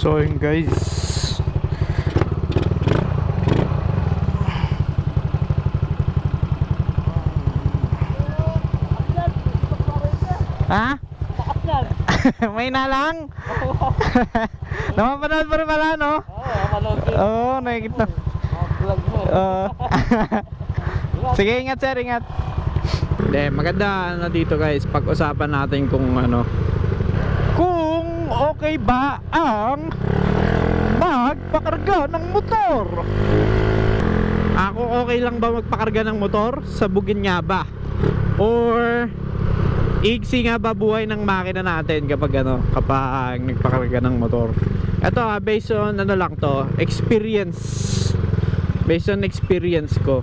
So yun guys, ha? May na lang. Napapanood pa rin pala, no? Oo, nakikita. Sige, ingat sir, ingat. Maganda na dito guys, pag-usapan natin kung kung okay ba ang magpakarga ng motor. Ako, okay lang ba magpakarga ng motor? Sabugin nga ba? Or iksi nga ba buhay ng makina natin kapag kapag nagpakarga ng motor? Ito based on lang to, experience. Based on experience ko.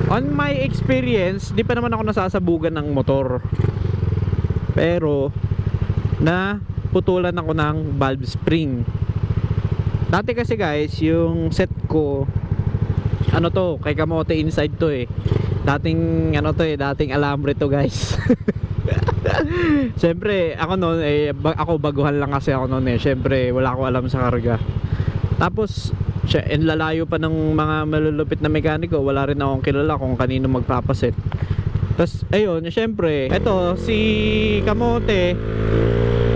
On my experience, di pa naman ako nasasabugan ng motor. Pero naputulan ako ng valve spring. Dati kasi guys, yung set ko to, kay Kamote inside to dating dating alambre to guys. Siyempre ako noon ako baguhan lang kasi ako noon siyempre wala ko alam sa karga. Tapos lalayo pa ng mga malulupit na mekaniko, wala rin akong kilala kung kanino magpapaset. Tapos ayun, siyempre eto si Kamote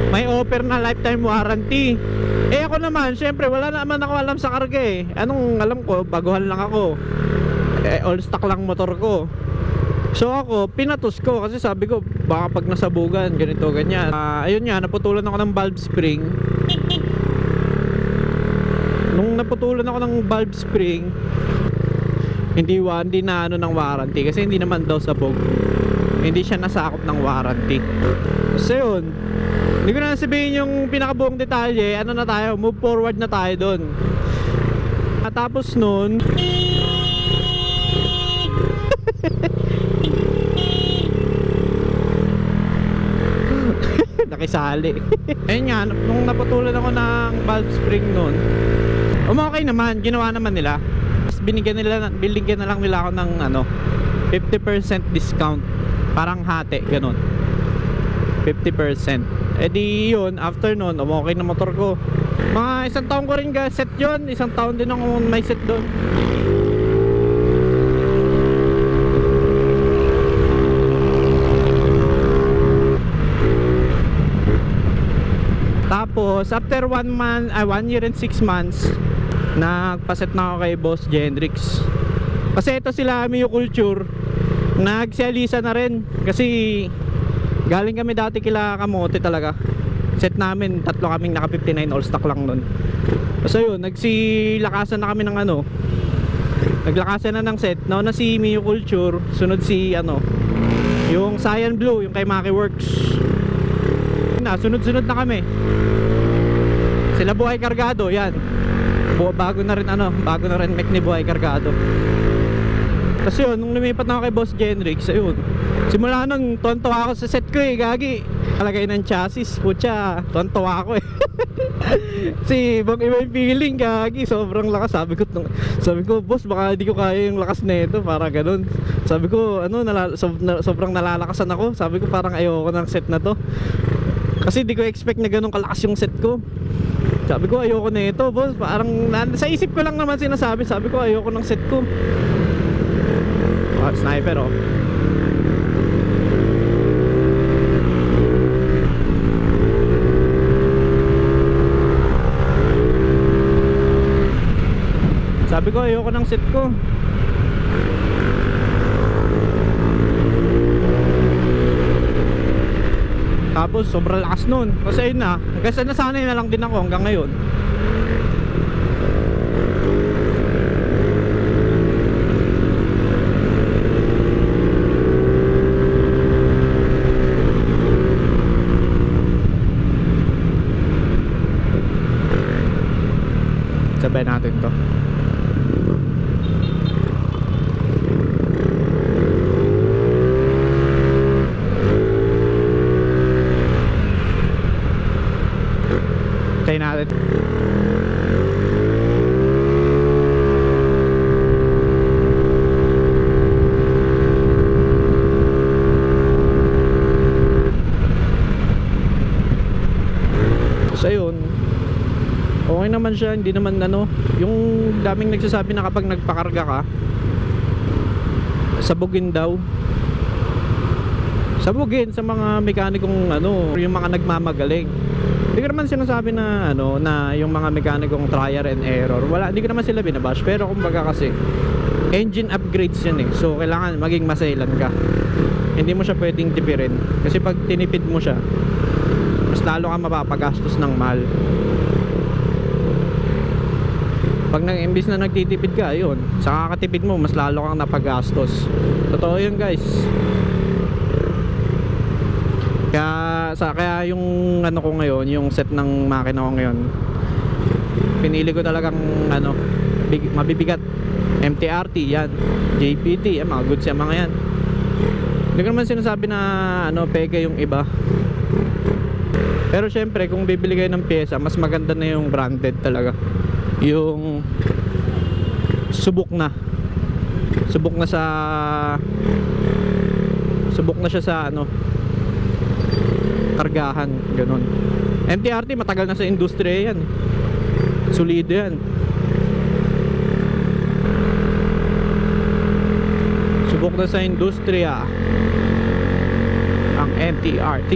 may offer na lifetime warranty. Ako naman, siyempre wala naman ako alam sa karga Anong alam ko, baguhan lang ako. All stock lang motor ko. So ako, pinatos ko kasi sabi ko baka pag nasabugan, ganito, ganyan. Ayun nga, naputulan ako ng valve spring. Nung naputulan ako ng valve spring, hindi na ng warranty kasi hindi naman daw sabog. Hindi siya nasakop ng warranty. So yun, hindi ko na sabihin yung pinakabuong detalye. Na tayo, move forward na tayo doon. Tapos nun nakisali. Ayun nga, nung naputulan ako ng valve spring nun, okay naman, ginawa naman nila. Tapos binigyan na lang nila ako ng 50% discount. Parang hati, ganun, 50%. Di yun, after nun, okay na motor ko. Mga isang taon ko rin set yun. Isang taon din ako may set doon. Tapos after 1 year and 6 months, nagpaset na ako kay Boss Genrix. Kasi ito sila Mio Culture, nagsialisa na rin. Kasi galing kami dati kila Kamote talaga. Set namin, tatlo kaming naka 59 all stock lang nun. So yun, nagsilakasan na kami ng naglakasan na ng set. Nauna si Mio Culture, sunod si yung Cyan Blue, yung kay Maki Works. Sunod-sunod na kami. Sila Buhay Kargado, yan. Bago na rin make ni Buhay Kargado. Kasi yun, nung lumipat na ako kay Boss Genrix, ayun, simula nun, tontuwa ako sa set ko gagi. Kalagay ng chassis, putya, tontuwa ako Si bang iba yung feeling, gagi, sobrang lakas. Sabi ko, boss, baka hindi ko kaya yung lakas nito, para ganun. Sabi ko, sobrang nalalakasan ako. Sabi ko, parang ayoko ng set na to. Kasi di ko expect na ganun kalakas yung set ko. Sabi ko, ayoko na ito, boss. Parang sa isip ko lang naman sinasabi. Sabi ko, ayoko ng set ko. Sniper Sabi ko, ayoko ng set ko. Tapos sobrang lakas nun. Kasi ayun na, kasi nasanay na lang din ako hanggang ngayon. Sabay natin to. Try natin. So yun, Okay naman siya, hindi naman ano, yung daming nagsasabi na kapag nagpakarga ka, sabugin daw. Sabugin sa mga mekanikong ano, yung mga nagmamagaling. Hindi ko naman sinasabi na ano, na yung mga mekanikong trial and error. Wala, hindi ko naman sila binabash, pero kumbaga kasi engine upgrades yan eh. So kailangan maging maselan ka. Hindi mo siya pwedeng tipirin. Kasi pag tinipid mo siya, mas lalo ka mapapagastos ng mahal. Pag imbis na nagtitipid ka, ayun, sa kakatipid mo, mas lalo kang napagastos. Totoo yun guys. Kaya yung ano ko ngayon, yung set ng makina ko ngayon, pinili ko talagang ano, mabibigat. MTRT yan, JPT, mga goods yan mga yan. Hindi ko naman sinasabi na ano, peke yung iba. Pero syempre kung bibili kayo ng pyesa, mas maganda na yung branded talaga. Yung subok na siya sa ano, kargahan, ganun. MTRT matagal na sa industriya yan, solido yan. Subok na sa industriya ang MTRT.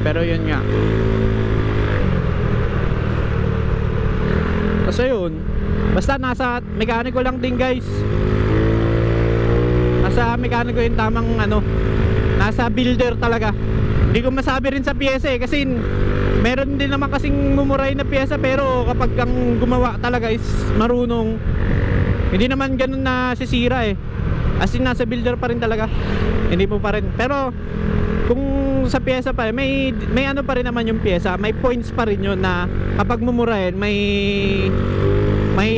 Pero yun nga, kasi yun, basta nasa mekaniko lang din guys. Nasa mekaniko yung tamang ano, nasa builder talaga. Hindi ko masabi rin sa pyesa eh, kasi meron din naman kasing mumuray na pyesa, pero kapag kang gumawa talaga is marunong, hindi naman ganun na sisira eh. As in nasa builder pa rin talaga, hindi mo pa rin. Pero kung sa pyesa pa may ano pa rin naman yung pyesa, may points pa rin yun na kapag mumurahin, may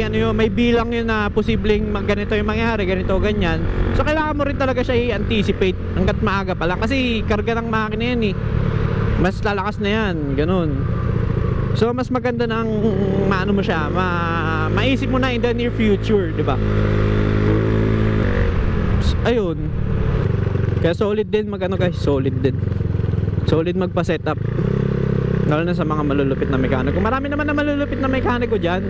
ano yun, may bilang yun na posibleng ganito yung mangyari, ganito, ganyan. So kailangan mo rin talaga siya i-anticipate hanggat maaga pa lang, kasi karga ng makina yan eh, mas lalakas na yan, ganun. So mas maganda nang maano mo siya, maisip mo na in the near future, di ba? Ayun. Kaya solid din magano guys, solid magpa-setup. Lalo na sa mga malulupit na mekaniko. Marami naman na malulupit na mekaniko diyan.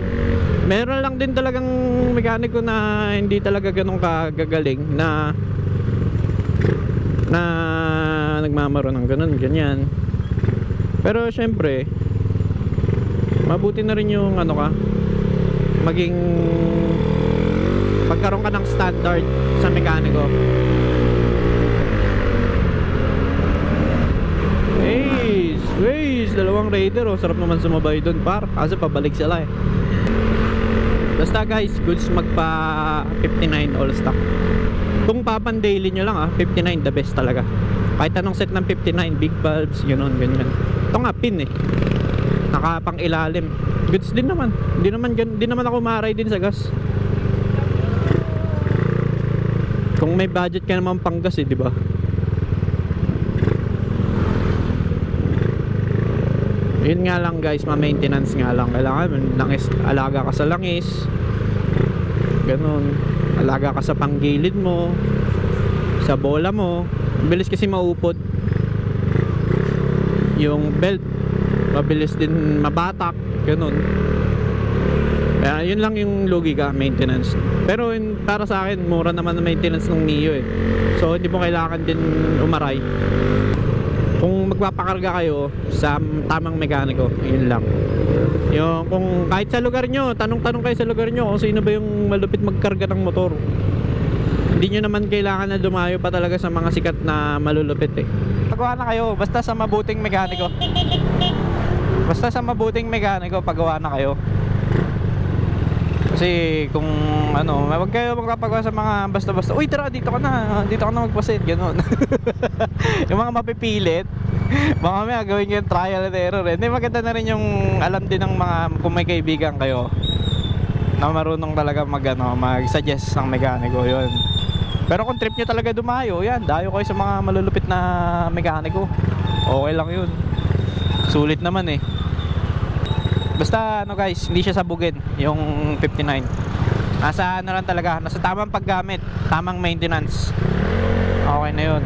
Meron lang din talagang mekaniko na hindi talaga ganun kagagaling na nagmamaro ng ganun, ganyan. Pero syempre, mabuti na rin yung ano ka, maging magkaroon ka ng standard sa mekaniko. Waze, dalawang Raider oh, sarap naman sumabay doon par, kasi pabalik sila eh. Basta guys, goods magpa 59 all stock. Kung papandaily nyo lang 59 the best talaga. Kahit anong set ng 59, big bulbs, yun, ganyan. Ito nga pin eh, nakapang ilalim, goods din naman. Hindi naman ako maray din sa gas. Kung may budget ka naman pang gas eh, di ba? Yun nga lang guys, ma-maintenance nga lang. Kailangan langis, alaga ka sa langis, ganun. Alaga ka sa panggilid mo, sa bola mo. Bilis kasi maupod. Yung belt, mabilis din mabatak, ganun. Kaya yun lang yung lugi ka, maintenance. Pero para sa akin, mura naman ang maintenance ng Mio eh. So hindi mo kailangan din umaray. Kung magpapakarga kayo sa tamang mekaniko, yun lang. Yung kung kahit sa lugar nyo, tanong-tanong kayo sa lugar nyo kung sino ba yung malupit magkarga ng motor. Hindi nyo naman kailangan na dumayo pa talaga sa mga sikat na malulupit eh. Pagawa na kayo, basta sa mabuting mekaniko. Basta sa mabuting mekaniko, pagawa na kayo. Kasi kung ano, wag kayo magpapagawa sa mga basta-basta, uy tara dito ka na magpasit, gano'n. Yung mga mapipilit, baka may gawin yung trial and error eh. Hindi, maganda na rin yung alam din ng mga, kung may kaibigan kayo na marunong talaga mag-suggest ng mekaniko, yun. Pero kung trip nyo talaga dumayo, yan, dayo kayo sa mga malulupit na mekaniko, okay lang yun, sulit naman eh. Basta ano guys, hindi siya sabugin yung 59. Nasa ano lang talaga, nasa tamang paggamit, tamang maintenance, okay na yun.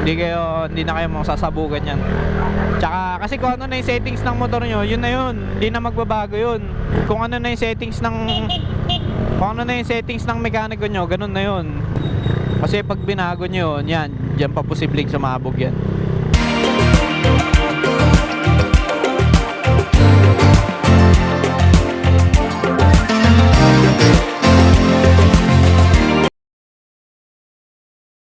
Hindi na kayo masasabugan yan. Tsaka kasi kung ano na yung settings ng motor nyo, yun na yun. Hindi na magbabago yun. Kung ano na yung settings ng mekaniko nyo, ganun na yun. Kasi pag binago nyo yun, yan, dyan pa posibleng sumabog yan.